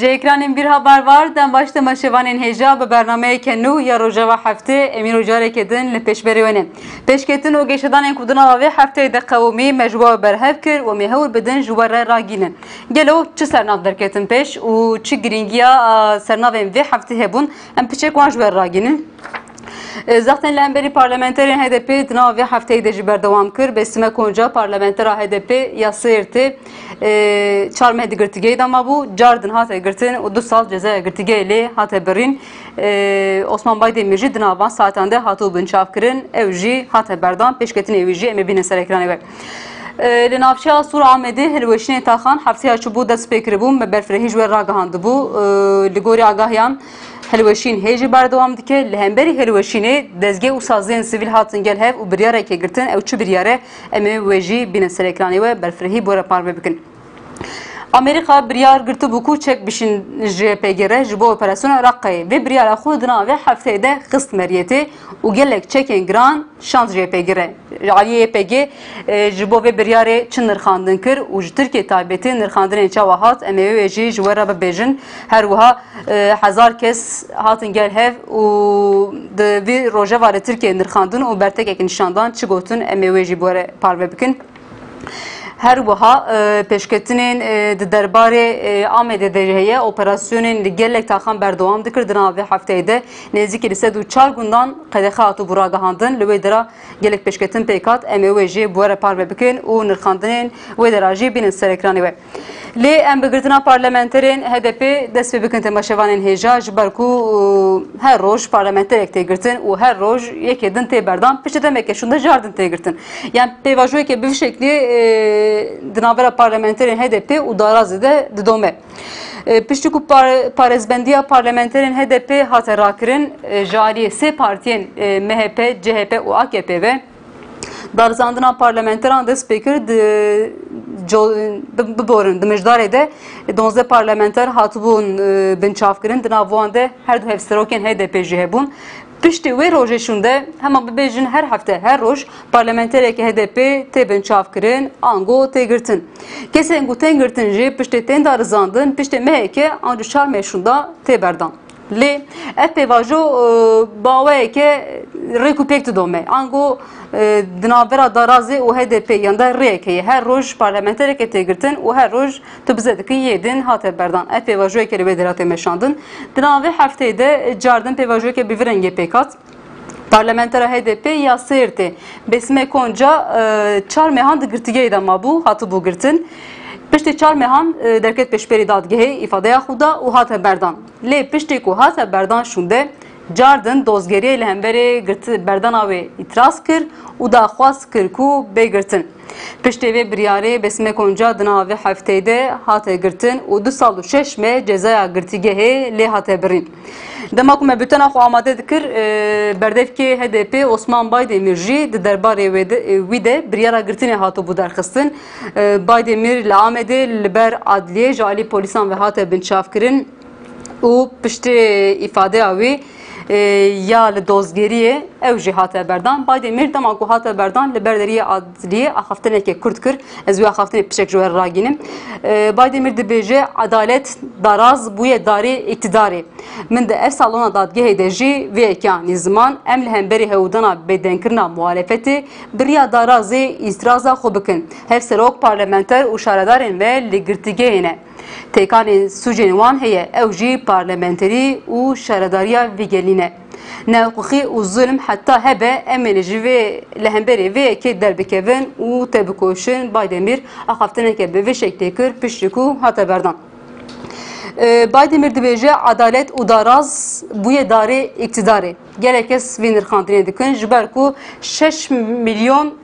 Ji ekranên bir haber var. Dem başta meşevanên hêja bi bernameyeke nû ya rojava heftê emîr û carekê din li pêşberê we ne. Pêşketin û gêşedanên ku din ava vê hefteyê de qewmî me ji we berhev kir û em ê hewir bidin ji we re ragînin. Gelo çi sernav derketin pêş û çi girîngiya sernavên vê heftê hebûn em piçek wan ji we ragînin. Zaten lemberi parlamenterên HDP di nav vê hefteyê de jî berdewam kir. Besime Konca parlamentera HDP ya Sêrtê çar meh di girtîgehê de mabû. Car din hate girtin û 2 sal cezaya girtîgehê lê hate birîn. Osman Baydemîr jî di navan saetan de hatû binçavkirin. Ew jî hate berdan. Pêşketinê wî jî em ê bînin ser ekranê we. Li navçeya Sûr Amedê hilweşînê taxan hefteya çûbû dest pê kiribûn me berfirehî ji we ragihandibû. Li gorî agahiyan hilweşîn hêjî berdewam dike. Li hemberî hilweşînê dezgeh û saziyên sivîl hatin gel hev û biryareke girtin. Ew çi biryar e em ê wê jî bînin ser ekranê we berfirehî bore parve bikin. Amerîka biryar girtibû ku çek bişin ji PGR ji bo operasyona Iraqê. Vê biryara xwe di navê hefteyê de xist meriyetê û gelek çekên giran şand ji PGR. Aliyê YPG ji bo vê biryarê çi nirxandin kir û ji Tirkiye taybetî nirxandinên çawa hat em ê wê jî ji we re bibêjin. Her wiha 1000 kes hatin gel hev û di vê rojeva li Tirkiye nirxandin û bertekek nişandan çi gotin em ê wê jî bore parve bikin. Her wiha pêşketinên di derbarê Amedê de heye operasyonên li gelek taxan berdewam dikir di navê hefteyê de nêzîkî li sed û çar gundan qedexe hatû bû ragihandin. Li wê dira gelek pêşketin pêkat em ê wê jî bore parve bikin û nirxandinên wê dera jî bînin ser ekranê we. Lê em bi girtina parlamenterên HDP dest pê bikin temaşevanên hêja ji ber ku her roj parlamenterek tê girtin û her roj yekê din tê berdan piştî demeke şûnde jar din tê girtin. Yani pêvajoyekê bi vî şeklî di navbera parlamenterên HDP û darazê de didome. Piştî ku parêzbendiya parlamenterên HDP hate rakirin ji aliyê sê partiyên MHP, CHP û AKP ve darzandina parlamenteran dest pê kir biborin di mijdarê de 12 parlamenter hatibûn binçavkirin di nav wan de her du hevserokên HDP jî hebûn. Piştî wê rojê şûnde hema bibêjin her hefte her roj parlamenterekî HDP tê binçavkirin ango tê girtin. Kesên ku tên girtin jî piştî tên darizandin piştî meheke ancu çar meh şûnda tê berdan. Lê ev pêvajo baweyeke rêk û pêk didome. Ango di navbera darazê û HDP yanda rêyek heye. Her roj parlamentereke tê girtin û her roj tu bize dikî yê din hate berdan. Ev pêvajoyeke li wê dera tê meşandin. Di navê hefteyê de cardin pêvajoyeke bi vî rengê pêkat. Parlamentera HDP ya Sêrtê Besime Konca çar mehan di girtîgehê de mabû hatibû girtin. Piştî çar mehan derket pêşberî dadgehê îfadeya xwe da û hate berdan. Lê piştî ku hate berdan şûnde cardin dozgeriyê li hemberê berdana wê îtiraz kir û daxwaz kir ku bêgirtin. Piştî vê biryarê Besime Konca di navê hefteyê de hate girtin û 2 sal û 6 meh cezaya girtîgehê lê hate birîn. Dema ku me bütena xwe amade dikir berdevkê HDP Osman Baydemîr jî di derbarê wî de biryara girtinê hatibû derxistin. Baydemîr li Amedê li ber adliyê ji alî polîsan ve hate binçavkirin û piştî îfadeya wî ya li dozgeriyê ew jî hate berdan. Baydemîr dema ku hate berdan li ber deriyê adliyê axaftinekê Kurd kir. Ez wî axaftinê pişek ji we ragînim. Baydemîr dibêje adalet daraz bûye darê iktidarê. Min de ev salona dadgehê de jî vê ekanî ziman em li hemberî hewdana bêdenkirina muhalefetê biriya darazê îtiraza xwe bikin. Hevserok parlamenter û şaredarên ve li girtîgehê ne. Têkanên sûcên wan heye ew jî parlamenterî û şaredariya vîgelîne. Newxwixî û zulm heta hebe em ê ji vê li hemberê vê yekê derbikevin û tê bikoşin. Baydemîr axaftineke bi vê şeklê kir piştî ku hate berdan. Baydemîr dibêje adalet û daraz bûye darê iktidarê. Gelek kes vê nirxandinê dikin ji ber ku 6 milyon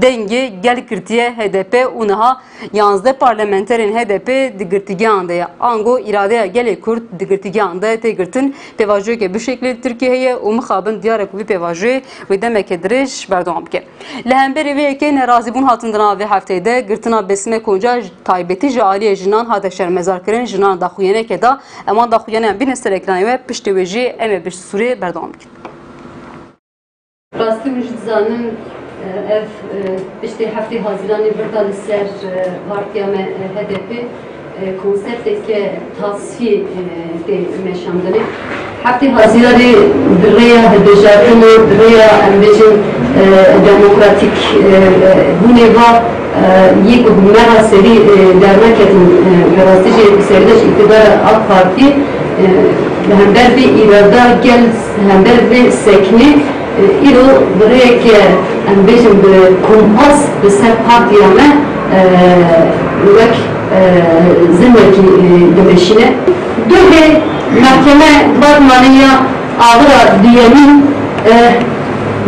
dengê gel girtiye HDP û niha 11 parlamenterên HDP di girtîgehan de ye. Ango îradeya gelê Kurd di girtîgehan de tê girtin. Pêvajoyeke bi şeklê Tirkiye heye û mixabin diyar ku vî pêvajoyê wê demeke dirêj berdewam bike. Li hemberî vê yekê nerazîbûn hatin di navê hefteyê de girtina Besime Konca taybetî ji aliyê jinan hate şermezarkirin jinan daxuyeneke da eman daxuyeneyan bînin ser ekranê we piştî wê jî em ê bi Sûriyê berdewam bikin. Rastî min jî dizanin ev işte hafte Haziran'ı burada ser partiya HDP konsept که تصفیه میشندنه حتی حاضرای برای هدیجاتن برای امروزین دموکراتیک بونه و یک حکومت سری در نکردن راستش سریش اقتدار آب پارتی هم در به ایرادا گل هم در به سکنی ایرو برای که امروزین به کمپاس به سر پارتی همه وک زندگی دمشینه دوره محکمه بارمانیا آغرا دیمی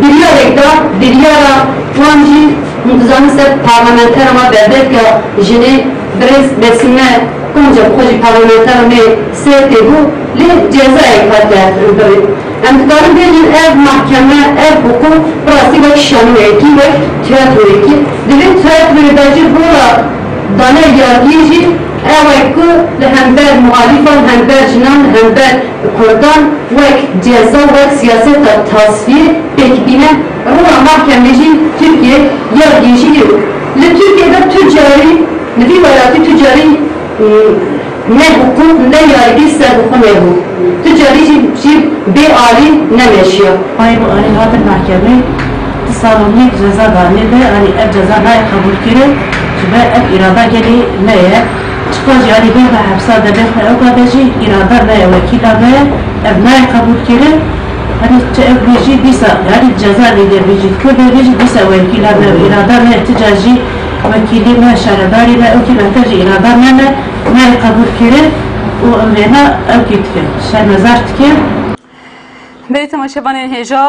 بیریارک دا بیریارا وانجی منتظام سر پارلمانتر ما برده که جنه برز بسینه کنجا بخوشی پارلمانتر می سرطه بو لی جزای کاته برد امتدارم بیرین اف محکمه اف حکوم براستی وک شانوه کی وک تیاتروی کی دوی تیاتروی داجی بورا دانه یادیجی اوکو لهمبر مخالفان همبر جنان همبر کردان وک جزا وک سیاست تصفیه بکبینه روح محکمه‌جی ترکیه یادیجی رو لترکیه تجاری نفی ولاتی تجاری نه حقوق نه یاری سر حقوق نه بود تجاری جی به عالی نمیشه. پای با آنی هات محکمه تصالونی جزا دانه به آنی اب جزا نه قبول کرد چه اب اراده گلی نه چقدر جاری به حبسا دبی خواهد کداشی اراده نه وکیل آگه اب نه قبول کرد آنی چه اب بیشی بیسا یعنی جزا لیده بیشی کرده بیشی بیسا وکیل نه اراده نه احتجاجی وکیلی نه شهرداری نه اوکی بهتری اراده نه قبول کرد و امرینا اوکی کرد شهر نظرت کرد. به تماشاگران هجا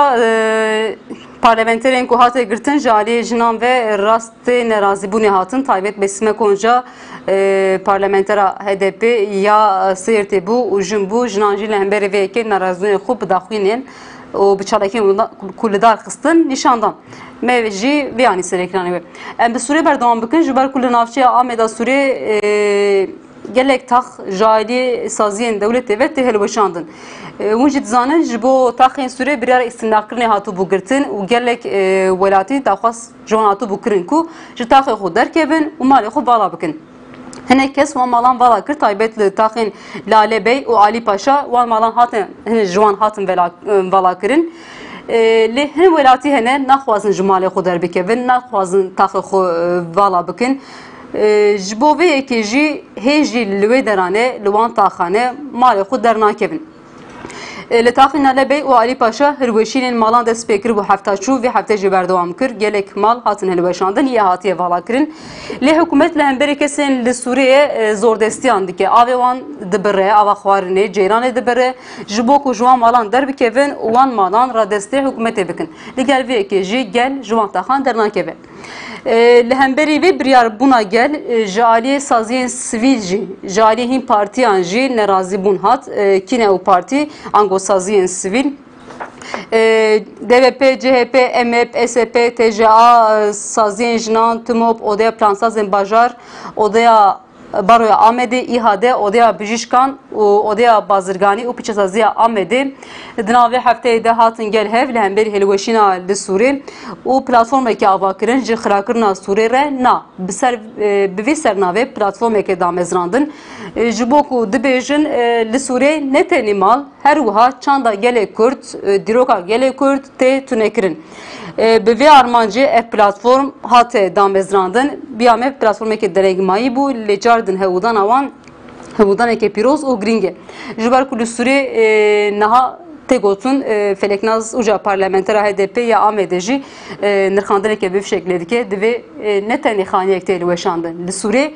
پارلمانترین که هات گرتن جاری جنان و راست نرازیبونی هاتن تایبت بسیمه کنجا پارلمانترا HDP یا سیرتی بو و جنبو جنانجی لهمبری وی که نرازیبونی خوب داخوینین و بچالکی کلدار خستن نشاندان موجی ویانی سرکرانی و ام به سوره بردوام بکن جبر کل نافچه آمدا سوره gelek tax jali saziyên dewletê ve tê hilweşandin. Hûn jî dizanin ji bo taxên Sûriyê biryara îstînakirinê hatibû girtin û gelek welatî daxwaz ji wan hatibû kirin ku ji taxê xwe derkevin û malê xwe vala bikin. Hinek kes wan malan vala kir taybet li taxên Lale Bey û Ali Paşa wan malan hatin hin ji wan hatin vala kirin. Lê hin welatî hene naxwazin ji malê xwe derbikevin, naxwazin taxê xwe vala bikin. Ji bo vê yekê jî hê jî li wê derane li wan taxane malê xwe dernakevin. Li taxên Lale Bey û Ali Paşa hirweşînên malan dest pê kir bû heftaçû vê heftê jî berdewam kir gelek mal hatin hilweşandin yê hatiye vala kirin. Lê hikûmet li hemberî kesên li Sûriyê zordestiyan dike avê wan dibire ava xwarinê ceyranê dibire ji bo ku ji wan malan derbikevin û wan malan radestê hikûmetê bikin. Li gel vê yekê jî gel ji wan taxan dernakeve. Li hemberî vê biryar bûna gel ji aliyê saziyên sivîl jî ji aliyê hîn partiyan jî nerazî bûn hat kîne û partî ango saziyên sivîl DVP, CHP, MHP, SP, TCA, saziyên jinan, TMOP, Odaya Plansazên Bajar, Odaya Baroya Amedê, İHAD, Odaya Bijîşkan û Odaya Bazirganî û Pîçesaziya Amedê di navê hefteyê de hatin gel hev li hemberî hilweşîna li Sûrê û platformekê avakirin ji xirakirina Sûrê re na bi vê sernavê platformekê damezrandin ji bo ku dibêjin li Sûrê ne tenê mal her wiha çanda gelê Kurd dîroka gelê Kurd tê tunekirin. Bi vê armancê ev platform hate damezrandin biyam ev platformekê deregmayî bû lê cardin hewdana wan hewdanekê pîroz û giring e. Ji ber ku li Sûrê niha tê gotin Feleknaz Uca parlamentera HDP ya Amedê jî nirxandinekê bi şeklê dike divê ne tenê xaniyek tê hilweşandin. Li Sûrê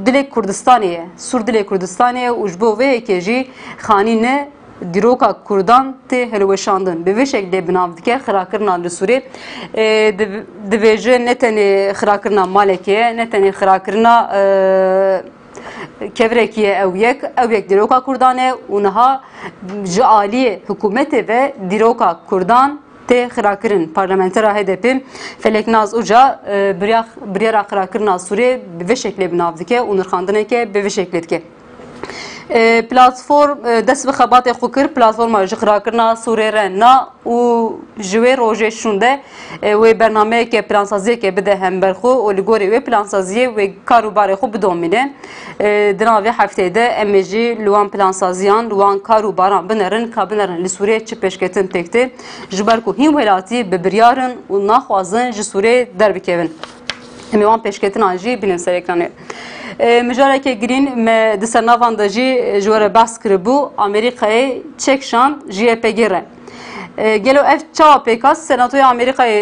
dilê Kurdistanê ye, Sûr dilê Kurdistanê ye û ji bo vê yekê jî xanî ne dîroka Kurdan tê hilweşandin. Bi vê şeklê binav dike xirakirina li Sûrê dibêje ne tenê xirakirina malekê ye, ne tenê xirakirina kevrekî ye ew yek dîroka Kurdan e û niha ji aliyê hikûmetê ve dîroka Kurdan tê xirakirin. Parlamentera HDP Feleknaz Uca biryara xirakirina Sûrê bi vê şeklê binav dike û nirxandineke bi vê şeklê dike. پلاتفورم دست به خبات خوکر پلاتفورم جغرا کرنا سوره رنا و جوی روزه شونده و برنامه که پلانسازی که بده هم برخو و لگوری و پلانسازی و کاروبار خو بدومینه دناوی هفته ده امجی لوان پلانسازیان لوان کاروباران بنرن کابنرن لسوره چه پیشکتن تکته جبر کو هیم ولاتی به بریارن و ناخوازن جسوره در بکوین امیوان پیشکتن آنجی بینن سر اکرانه مجاره که گرین دسر نواندجی جوره بحث کربو امریکای چکشان جی پی گیره گلو اف چا پیکاس سناتوی امریکای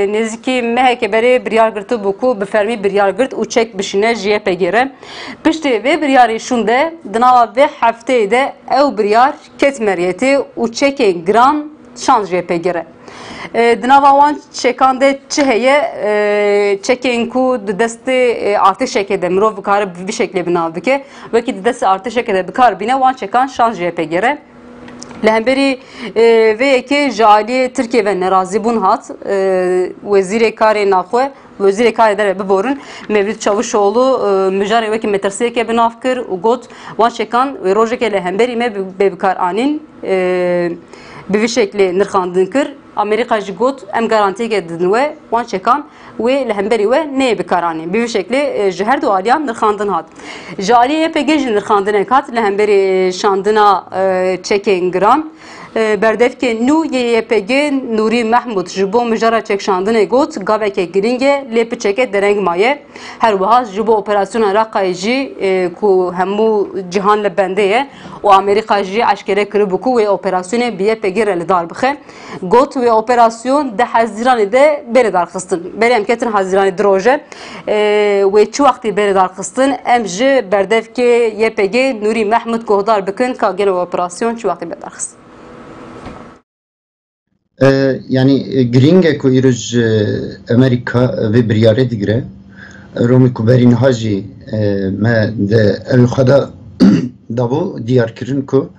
نزدیکی مهک بری بریار گرتو بکو به فرمی بریار گرت و چک بشینه جی پی گیره پشتی و بریاری شونده دناوا و هفته ده او بریار کت مریتی و چک گران شان جی پی گیره دناوان چکانده چه هیه چکین کو دست ارتش کده مرو بکار به شکلی بنا بکه وکی دست ارتش کده بکار بینه وان چکان شانس جی پی گیره لهمبری و که جالی ترکیه و نرازی بون هات وزیر کار ناخو وزیر کار در ببورن مولود چاوشoğlu مجاری وکی مترسیه که بناف کر و گوت وان چکان و روزه که لهمبری me بکار آنین به شکلی نرخاندن کر امریکا جگوت ام گارانتی کردن و وان چکان و لهمبری و نه بکارانی به شکلی جهر دو عالیان نرخاندن هات جالی پیگج نرخاندن هات لهمبری شاندنا چکینگران بردف که نو یه پیگن نوری محمود جبو مجرا چک شاندن گوت گاوه که گرینگه لپ چک درنگ مایه هر وهاز جبو اپراسیون راقای جی کو همو جهان لبنده و امریکا جی اشکره کربو کو و اپراسیون بیه پیگر لدار بخه گوت و اپراسیون ده حزیران ده بره دار خستن بره ام کتن حزیران دروجه و چو وقتی بره دار خستن ام جی بردف که یه پیگه نوری محمود گهدار بکن که گل اپراسیون چو وقتی بره دار خستن yani gringe ku iruj Amerika ve biryare digre Romi ku berin haji me de el khada davo diyar kirin ku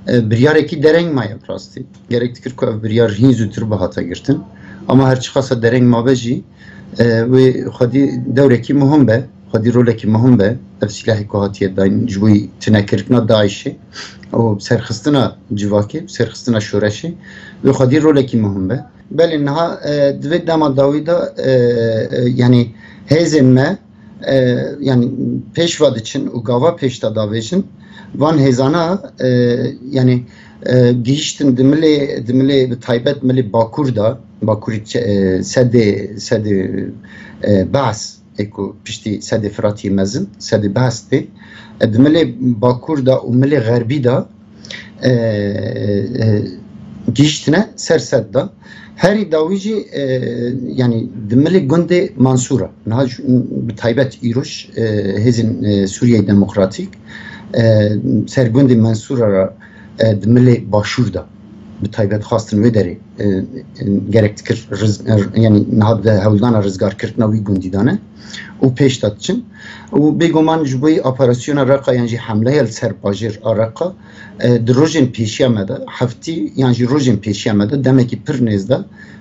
biryare ki dereng maya prasti gerek dikir ku biryar hin zütür bahata girtin ama her çıkasa dereng mabeji ve khadi devreki muhim be khadi roleki muhim be efsilahi ku hatiye dain jwi tinekirkna daişi او سرخستنا جواکی سرخستنا شورشی و خودی رولکی مهمه بل انها دوید دام داویدا yani هزن ما yani پیشواد için و گاوا پیشتا داویشن وان هزانا yani گیشتن دملی به تایبت ملی باکور دا باکوری سد باس اکو پشتی سد فراتی مزن سد باس دی دملی باکور دا و ملی غربی دا گیشتنه سرسد دا هری داویجی yani دملی گنده منصورا نها بتایبت ایروش هزین سوریه دموکراتیک سرگنده منصورا را دملی باشور دا بتایبت خواستن و داری gerek dikir yani nahad hevldana rızgar kirtna wî gundîdane û pêş dat çin û bêguman ji bo operasyona Raqqa yan jî hemleya li ser bajêr a Raqqa di rojên pêşiya me de heftî yan jî rojên pêşiya me de demekî pir nêz de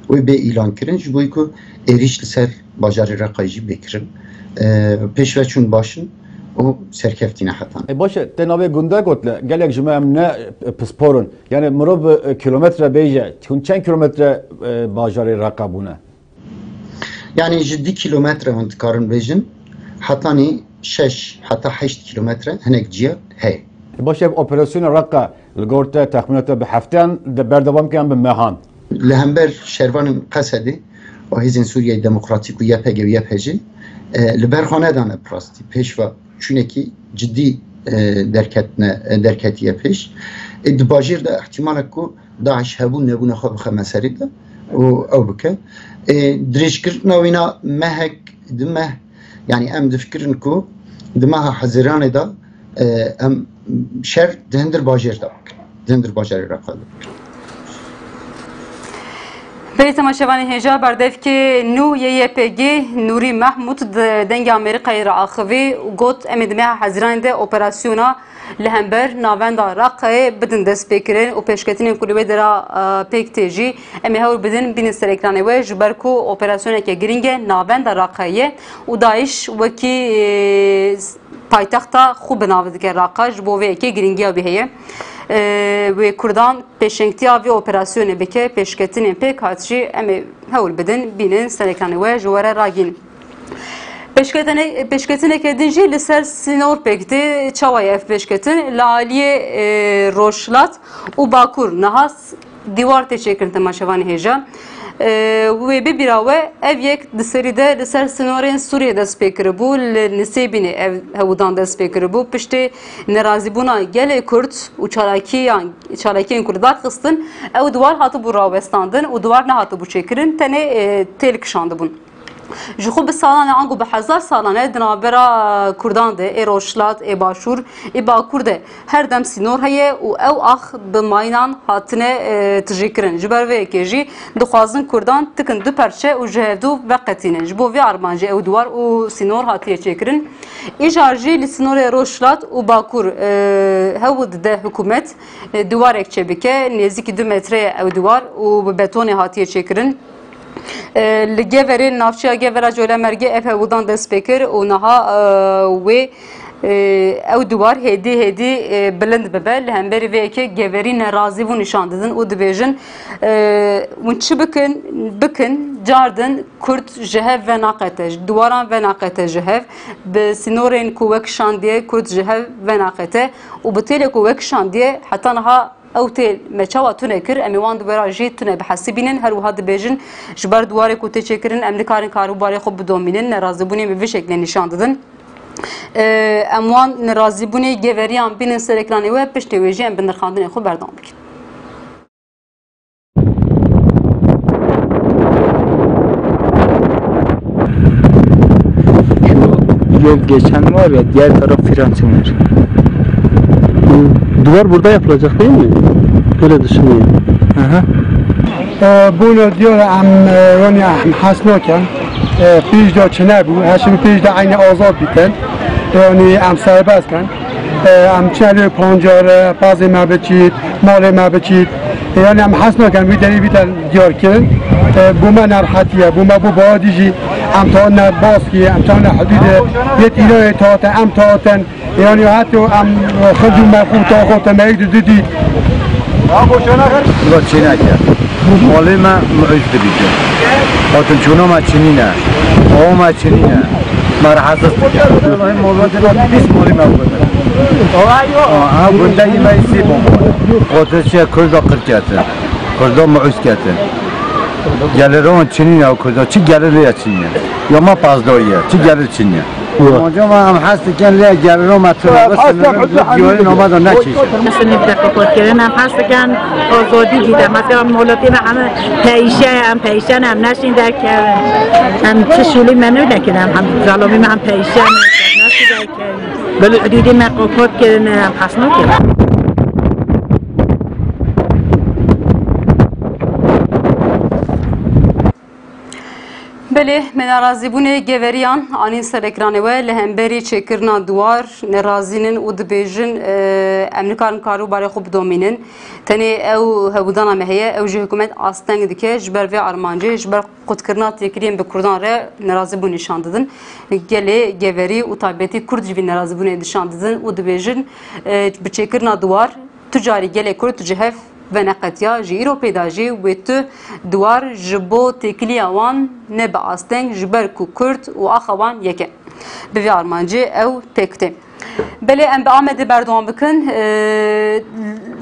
wê bê îlan kirin ji bo ku êriş li ser bajarê Raqqayê jî bêkirin pêşveçûn başin o serkeftine hatan. Başı tenavi gunda gotle gelek jime emne pisporun yani mirov kilometre beje çen kilometre bajarê Raqqa bune. Yani ciddi kilometre hıntıkarın bejin hatani 6 hatta 8 kilometre hinek ciye hey. Başı operasyonu Raqqa ligorte tahminata bi haftan de berdevam kan bi mehan. Lehember şervanın qasedi o hizin Suriye Demokratik u YPG ve YPG li berxanedan prasti peşva çünki ciddi derketiye peş dibajir de ihtimal ku Daesh hebun nebune xwe meseri de o ew bike dirêjkirina wîna mehek dimeh yani em difikirin ku dimeha Haziranê da em şer dihindir bajêr da bikin dihindir bajarê Raqqayê Beli temaşevanê hêja berdevkê nû yê YPG Nûrî Mehmûd dengê Amerîkayê re axivî û got em ê di meha Hezîranê de operasyona li hember navenda Raqayê bidin destpêkirin û pêşketinên ku li wê de ra pêk tê jî em ê hewl bidin bînin ser ekranê we ji ber ku operasyoneke giring e navenda Raqayê û Daeş wekî paytexta xwe bi nav dike Raqa ji bo vê yekê giringiya wê heye. Wê Kurdan pêşengtiya vê operasyonê bike pêşketinên pêk hat jî em ê hewl bidin bînin ser ekranê we ji were ragîn. Pêşketineke din jî li ser sînor pêk tê çawa ye ev pêşketin li aliyê Rojhilat û Bakur niha dîwar tê çêkirin temaşevanê hêja. Wê bibîra we ev yek di serî de li ser sînorên Sûriyê dest pê kiribû li Nisêbînê ev hewdan dest pê kiribû piştî nerazîbûna gelê Kurd û çalakiyên Kurd darxistin ew diwar hatibû rawestandin û diwar nehatibû çêkirin tenê têl kişandibûn. Ji xwe bi salan e ango bi hezar salan e di navbera Kurdan de ê Rojhilat ê Başûr ê Bakur de her dem sînor heye û ew ax bi maynan hatine tijîkirin. Ji ber vê yekê jî dixwazin Kurdan tikin du perçe û ji hevdû veqetînin. Ji bo vê armancê ew diwar û sînor hatiye çêkirin. Îjar jî li sînorê Rojhilat û Bakur hewl dide hikûmet diwarek çebike nêzîkî 2 metreye ew diwar û bi betonê hatiye çêkirin. Li geverê navçeya gevera Colemergê ev hewdan dest pê kir û niha wê ew diwar hêdî bilind bibe li hemberî vê yekê geverî nerazî bû nîşan didin û dibêjin hûn çi bikin cardin Kurd ji hev ve naqete ji diwaran ve naqete ji hev bi sînorên ku wek şandiye Kurd ji hev ve naqete û bi têlê ku wek şandiye heta niha ew tê me çawa tune kir em ê wan dibera jî tune bihesî bînin her wiha dibêjin ji ber diwarê ku tê çêkirin em nikarin karûbarê xwe bidomînin nerazîbûnê bi vê şeklê nîşan didin. Em wan nerazîbûnê geveriyan bînin ser ekranê we piştê wê jî em bi nirxandinê xwe berdam bikin. Yol geçen var ya diğer taraf Fransız var. Duvar burada yapılacak değil mi? Böyle düşünüyor. Bunu diyor yani hasnoken pijda çene bu. Şimdi pijda aynı azad biten. Yani serbestken. Çeli pancar, bazı mebçit, mal mebçit. Yani hasnoken bir deri biten diyor ki bu men erhatiye, bu badici. امتحان باسکی امتحان حدود یه ایرای تاعت امتحان یعنی حتی خرجو مفهوم تا خود تمایید دیدی با چی نکرد مالی من معجد بیده خاطر چونا ما چینی نه آقا ما چینی نه مرحصص بکرد این موضوعات را 20 مالی من بوده ها بنده یه من سی بوده خاطر چه کرده قرد کرده کرده معجد کرده Gelirin Çin'in ya kuzda, çi gelir ya Çin'e, ya ma pazdayı, çi gelir Çin'e. Hocam am hastiken liye gelirin matına, bas diyorum namada ne çiğ. مثل تفکر کردن هم هست کن آزادی دیدم مثلا مولاتی و همه پیشه هم نشین در کردن هم چه شولی منو نکردم هم ظلامی هم پیشه نشین در کردن حدودی مقاقات کردن هم هست نکردم Belê me nerazîbûnê geveriyan anîn ser ekranê we li hemberî çêkirina diwar nerazînin û dibêjin em nikarin karûbarê xwe bidomînin. Tenê ew hewdana me heye ew ji hikûmet asteng dike ji ber vê armancê ji ber qutkirina têkiliyên bi Kurdan re nerazîbûn nîşan didin. Gelê geverî û taybetî Kurd jî vî nerazîbûnê nîşan didin û dibêjin bi çêkirina diwar tu carî gelê Kurd ji hev ve neqetiya ji îro pêda jî wê tu diwar ji bo têkiliya wan ne bi asteng ji ber ku Kurd û axa wan yek e. Bi vê armancê ew pêk Belê em bi Amedê berdewam bikin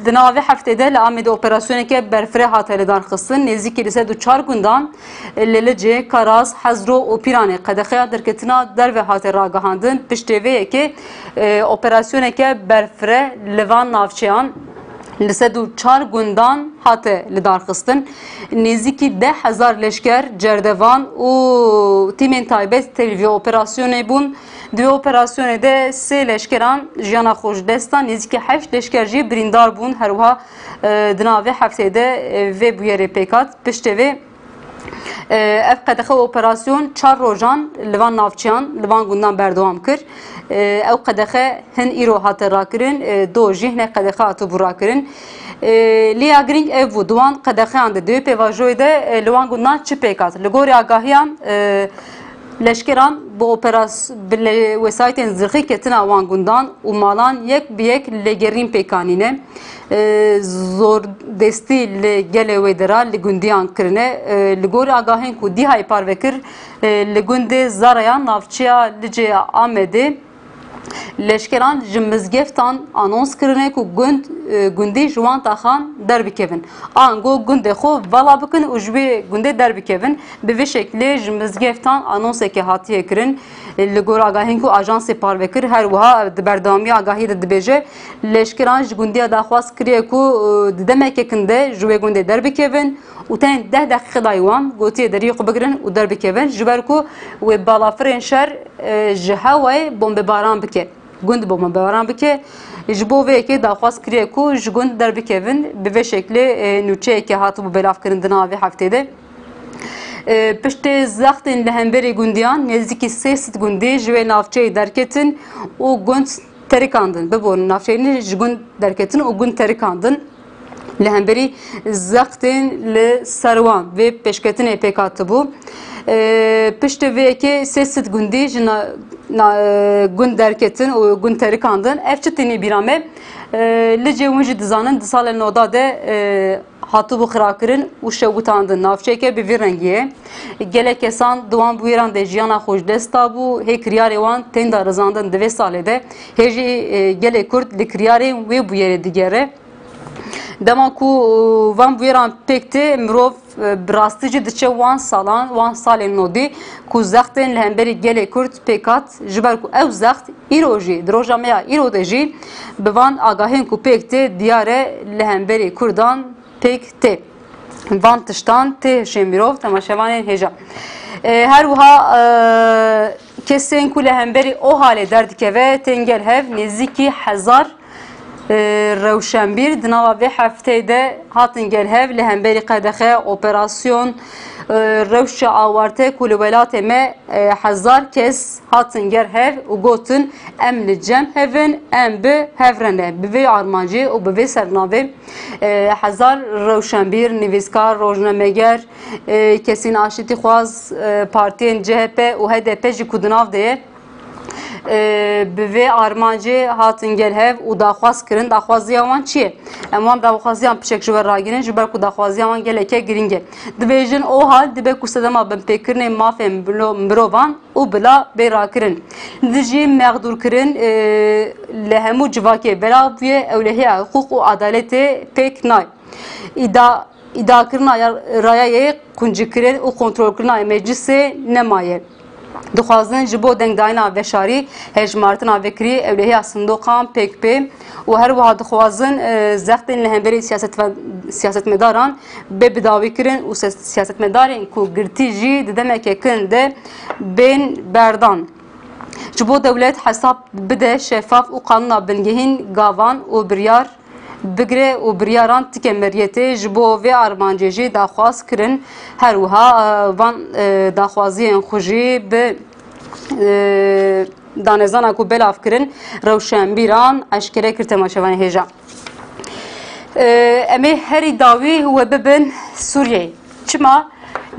di navê heftê li Amedê operasyoneke berfirê hate li darxistin nêzîkî li ser du çar gundan li Licê, Karas, Hezro û Pîranê qedexeya derketina derve hate ragihandin piştê vê yekê operasyoneke berfirê li van navçeyan li ser du çar gundan hate li darxistin nêzîkî 10,000 leşker cerdevan û tîmên taybet tevî vê operasyonê bûn. Di vê operasyonê de 3 leşkeran jiyana xwe ji destan nêzîkî 8 leşker jî birîndar bûn her wiha di navê heftê de vê bûyerê pêk hat. Piştê vê ev qedexe operasyon 4 rojan li van navçeyan li van gundan berdewam kir. Ew qedexe hin îro hate rakirin, do jî hinek qedexe hate bû rakirin. Lêya girîng ev bû di wan qedexeyan de divê pêvajoyê de li wan gundan çi pêk hat. Li gorî agahiyan leşkeran bu wesayetên zirxî ketina wan gundan û malan yek bi yek lêgerîn pêkanîne. Zor destî li gelê wê de ra li gundiyan kirine. Li gorî agahên ku dîhayê parve kir li gundê Zarayan navçeya Licê Amedê leşkeran ji mizgeftan anons kirine ku gundî ji wan taxan derbikevin. Ango gundê xwe vala bikin û ji wê gundê derbikevin. Bi vê şeklê ji mizgeftan anonsekê hatiye kirin. Li gor agahên ku ajansê parve kir her wiha di berdewamiya agahî de dibêje leşkeran ji gundiya daxwaz kiriye ku di demekekîn de ji wê gundê derbikevin û tenê 10 deqîqe dayê wan gotiye deriyê xwe bigirin û derbikevin ji ber ku wê balafirên şer ji hewayê bombebaran bike. Gund bombebaran bike. Ji bo vê yekê daxwaz kiriye ku ji gund derbikevin. Bi vê şeklê nûçeyekê hatibû belavkirin di navê heftê de. Piştê zextên li hemberê gundiyan nêzîkî 300 gundî ji wê navçeyê derketin û gund terikandin. Bibûn navçeyê ji gund derketin û gund terikandin. Li hemberî zextên li serwan vê pêşketinê pêk hatibû. Piştê vê yekê 300 gundî ji gund derketin û gund terikandin. Ev çi tenê bîra me Licê hûn jî dizanin di salên noda de hatibû xirakirin û şewitandin. Navçeyeke bi vî rengî ye. Gelek kesan di wan bûyeran de jiyana xwe ji dest dabû. Hê kiryarê wan tên da rizandin di vê salê de. Hê jî gelê Kurd li kiryarên wê bûyerê digere. Dema ku van bûyeran pêk tê mirov bi rastî jî diçe wan salên nodî ku zextên li hemberî gelê Kurd pêk hat ji ber ku ew zext îro jî di roja me ya îro de jî bi van agahên ku pêk tê diyar e li hemberî Kurdan pêk tê. Van tiştan tê hişê mirov temaşevanên hêja. Her wiha kesên ku li hemberî o halê derdikeve tên gel hev nêzîkî 1000 rewşenbîr di nava vê hefteyê de hatin gel hev li hemberî qedexe operasyon rewşa awarte ku li welatê me 1000 kes hatin ger hev û gotin em li cem hevin em bi hevrene bi vê armancî û bi vê sernavê 1000 rewşenbîr nivîskar rojnameger kesîn aşîtî xwaz partiyên CHP û HDP jî ku di nav de ye bi vê armancê hatin gel hev û daxwaz kirin. Daxwaziya wan çi ye? Em wan daxwaziyan piçek ji we ragirin ji ber ku daxwaziya wan geleke giring e. Dibêjin o hal dibe ku sedema binpêkirinê mafên mirovan û bila bê rakirin. Di jî mexdûrkirin li hemû civakê belav bûye ewlehiya hiqûq û adaletê pêk nay. İdakirina rayayê quncîkirin û kontrolkirina meclisê nemaye. Dixwazin ji bo dengdayina veşarî hejmartina vekirî ewlehiya sindoqan pêk pê û her wiha dixwazin zextên li hemberî siyasetmedaran bê bidawî kirin û siyasetmedarên ku girtî jî di demeke kirin de bên berdan. Ji bo dewlet hesab bide şeffaf û qanûna bingehîn gavan û biryar bigire û biryaran tike meriyetê ji bo vê armancê jî daxwaz kirin. Her wiha van daxwaziyên xwe jî bi danezana ku belav kirin rewşenbîran eşkere kir temaşevanê hêja. Em ê herî dawî we bibin Sûriyeyê. Çima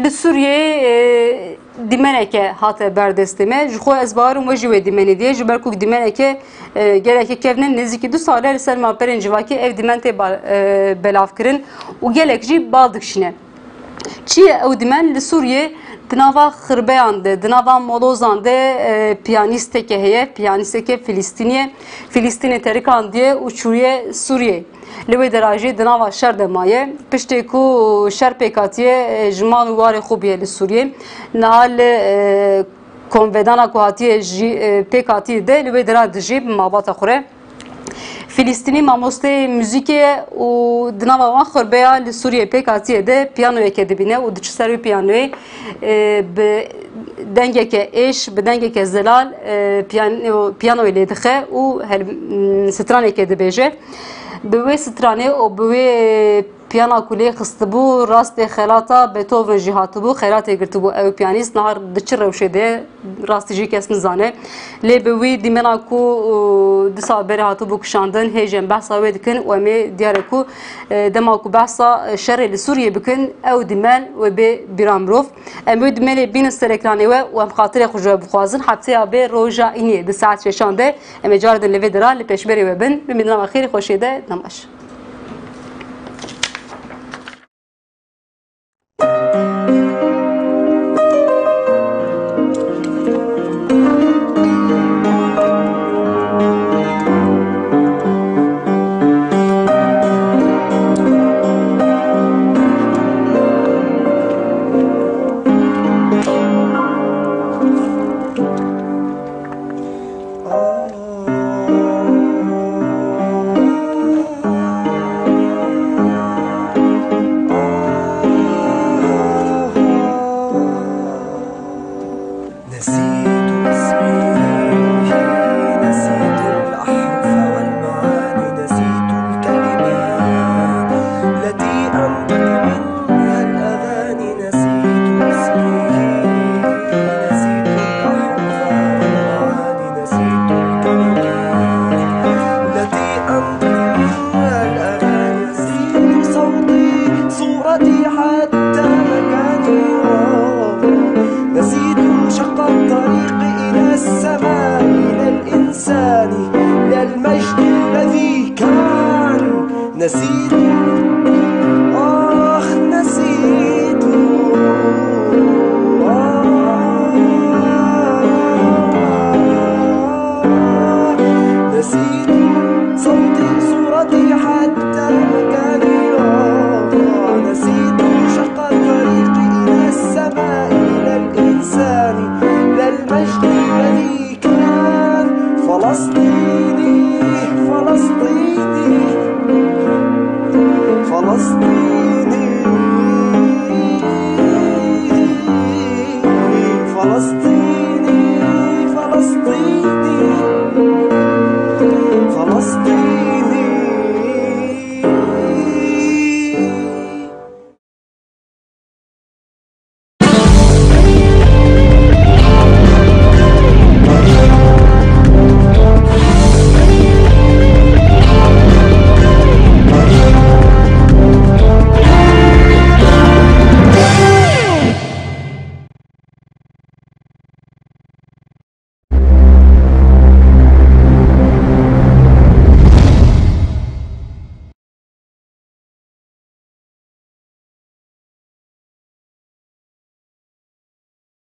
li Sûriyeyê dîmeneke hate berdestê me ji xwe ez bawerim we jî wê dîmenê diye ji ber ku dîmeneke gelekê kevnin nêzîkî 2 sale li ser maperên civakî ev dîmen tê belav kirin û gelek jî bal dikişîne. Çi ye ew dîmen li Sûriyê di nava xirbeyan de di nava molozan de piyanîsteke heye piyanîsteke Filîstîniye Filîstînê terikan diye û çûye Sûriyê. Li wê de ra jî di nava şer de maye piştê ku şer pêk hatiye ji mal û warê xwe bûye li Sûriyê niha li konvedana ku hatiye jî pêk hatiye de li wê de ra dijî bi mabata xwe re. Filîstînî mamosteyê müzîkê û di nava wan xirbeya li Sûriyê pêk hatiye de piyanoyeke dibîne û diçi ser wî piyanoyê bi dengeke êş bi dengeke zelal piyanoyê lê dixe û stranekê dibêje. Bi wê stranê û bi wê پیانا کلی خستبو راست خلاطا بتوون جهاتبو خیرات گرتبو او پیانیست نهار دچر روشه ده راست جی کس نزانه لی بوی دیمنا کو دسا بره هاتبو کشاندن هیجن بحثا وید کن و می دیاره کو دما کو بحثا شر لسوریه بکن او دیمن و به بیرامروف ام دیمن بین سرکرانی و ام خاطر خوجا بخوازن حبسه به روجا اینی د ساعت ششانده ام جاردن لویدرا لپیشبری و بن بمیدنام خیر خوشیده نماش فلسطيني